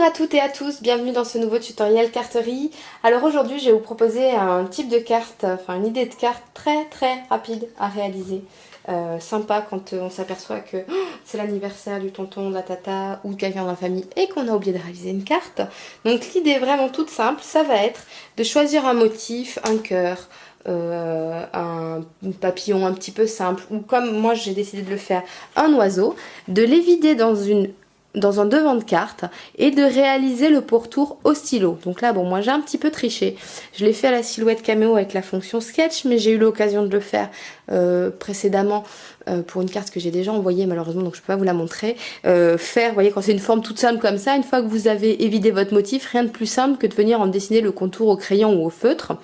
à toutes et à tous, bienvenue dans ce nouveau tutoriel carterie. Alors aujourd'hui je vais vous proposer un type de carte, enfin une idée de carte très rapide à réaliser. Sympa quand on s'aperçoit que c'est l'anniversaire du tonton, de la tata ou de quelqu'un dans la famille et qu'on a oublié de réaliser une carte. Donc l'idée est vraiment toute simple, ça va être de choisir un motif, un cœur, un papillon un petit peu simple ou comme moi j'ai décidé de le faire, un oiseau, de les vider dans un devant de carte et de réaliser le pourtour au stylo. Donc là, bon, moi j'ai un petit peu triché. Je l'ai fait à la silhouette caméo avec la fonction sketch, mais j'ai eu l'occasion de le faire précédemment pour une carte que j'ai déjà envoyée malheureusement, donc je peux pas vous la montrer. Vous voyez, quand c'est une forme toute simple comme ça, une fois que vous avez évidé votre motif, rien de plus simple que de venir en dessiner le contour au crayon ou au feutre.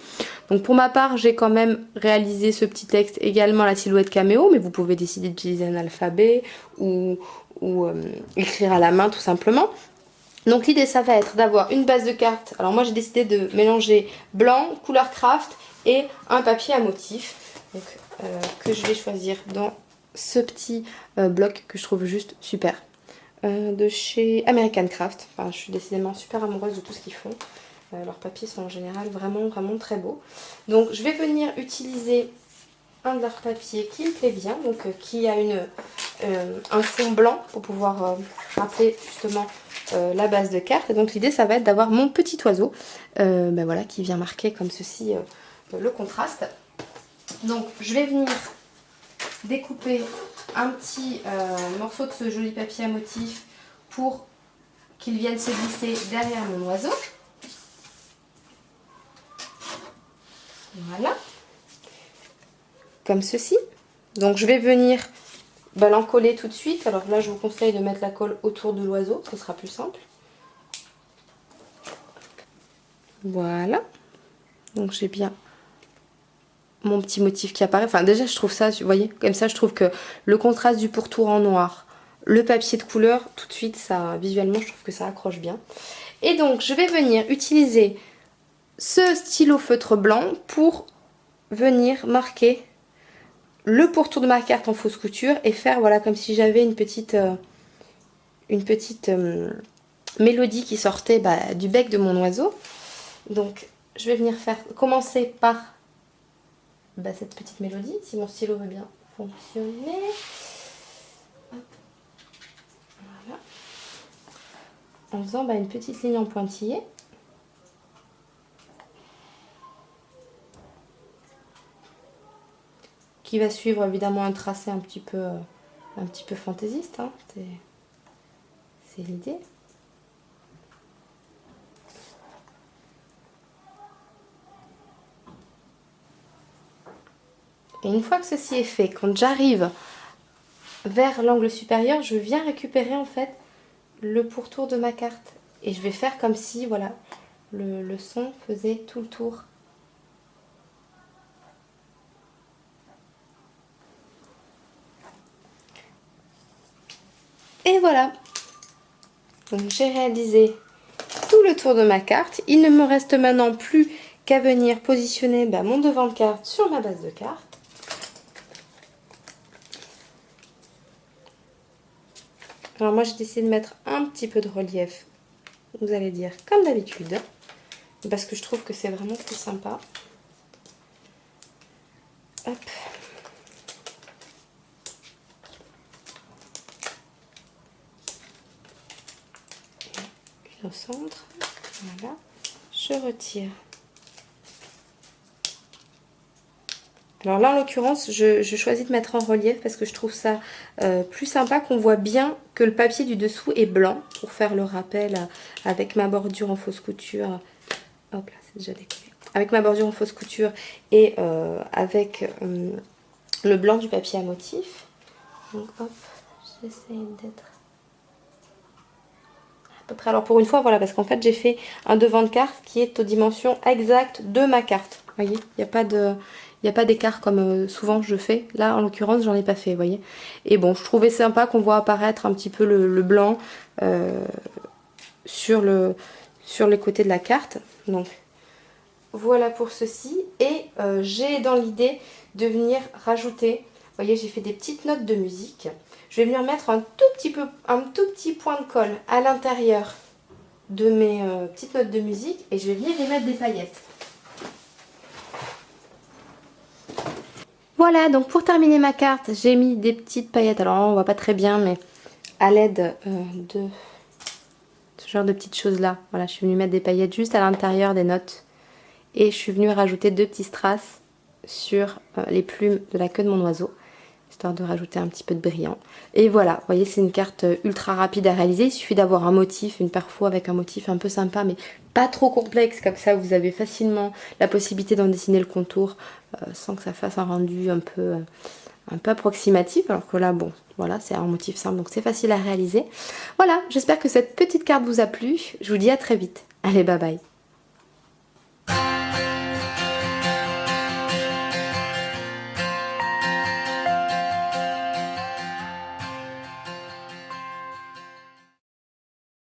Donc pour ma part, j'ai quand même réalisé ce petit texte également à la silhouette caméo, mais vous pouvez décider d'utiliser un alphabet ou écrire à la main tout simplement. Donc l'idée ça va être d'avoir une base de cartes. Alors moi j'ai décidé de mélanger blanc, couleur craft et un papier à motif. Donc, que je vais choisir dans ce petit bloc que je trouve juste super. De chez American Craft. Enfin, je suis décidément super amoureuse de tout ce qu'ils font. Leurs papiers sont en général vraiment très beaux. Donc je vais venir utiliser un de leurs papiers qui me plaît bien, donc qui a un fond blanc pour pouvoir rappeler justement la base de carte. Et donc l'idée ça va être d'avoir mon petit oiseau voilà, qui vient marquer comme ceci le contraste. Donc je vais venir découper un petit morceau de ce joli papier à motif pour qu'il vienne se glisser derrière mon oiseau. Voilà. Comme ceci. Donc je vais venir l'encoller tout de suite. Alors là je vous conseille de mettre la colle autour de l'oiseau, ce sera plus simple. Voilà. Donc j'ai bien mon petit motif qui apparaît. Enfin déjà je trouve ça, vous voyez, comme ça je trouve que le contraste du pourtour en noir, le papier de couleur, tout de suite ça, visuellement je trouve que ça accroche bien. Et donc je vais venir utiliser ce stylo feutre blanc pour venir marquer le pourtour de ma carte en fausse couture et faire voilà comme si j'avais une petite mélodie qui sortait du bec de mon oiseau. Donc je vais venir commencer par cette petite mélodie, si mon stylo veut bien fonctionner. Hop. Voilà. En faisant une petite ligne en pointillé. Qui va suivre évidemment un tracé un petit peu fantaisiste, hein. C'est l'idée. Et une fois que ceci est fait, quand j'arrive vers l'angle supérieur, je viens récupérer en fait le pourtour de ma carte. Et je vais faire comme si voilà, le son faisait tout le tour. Et voilà. Donc j'ai réalisé tout le tour de ma carte. Il ne me reste maintenant plus qu'à venir positionner mon devant de carte sur ma base de carte. Alors moi j'ai décidé de mettre un petit peu de relief, vous allez dire comme d'habitude, parce que je trouve que c'est vraiment plus sympa. Hop. Et au centre, voilà, je retire. Alors là en l'occurrence je choisis de mettre en relief parce que je trouve ça plus sympa, qu'on voit bien que le papier du dessous est blanc pour faire le rappel avec ma bordure en fausse couture. Hop là, c'est déjà décollé. Avec ma bordure en fausse couture et avec le blanc du papier à motif. Donc hop, j'essaye d'être à peu près. Alors pour une fois voilà, parce qu'en fait j'ai fait un devant de carte qui est aux dimensions exactes de ma carte. Vous voyez, il n'y a pas d'écart comme souvent je fais. Là, en l'occurrence, j'en ai pas fait, vous voyez. Et bon, je trouvais sympa qu'on voit apparaître un petit peu le blanc sur les côtés de la carte. Donc, voilà pour ceci. Et j'ai dans l'idée de venir rajouter, vous voyez, j'ai fait des petites notes de musique. Je vais venir mettre un tout petit point de colle à l'intérieur de mes petites notes de musique et je vais venir y mettre des paillettes. Voilà, donc pour terminer ma carte, j'ai mis des petites paillettes. Alors on voit pas très bien, mais à l'aide de ce genre de petites choses là. Voilà, je suis venue mettre des paillettes juste à l'intérieur des notes. Et je suis venue rajouter 2 petits strass sur les plumes de la queue de mon oiseau, histoire de rajouter un petit peu de brillant. Et voilà, vous voyez, c'est une carte ultra rapide à réaliser. Il suffit d'avoir un motif, une perfo avec un motif un peu sympa, mais pas trop complexe. Comme ça, vous avez facilement la possibilité d'en dessiner le contour sans que ça fasse un rendu un peu approximatif. Alors que là, bon, voilà, c'est un motif simple, donc c'est facile à réaliser. Voilà, j'espère que cette petite carte vous a plu. Je vous dis à très vite. Allez, bye bye.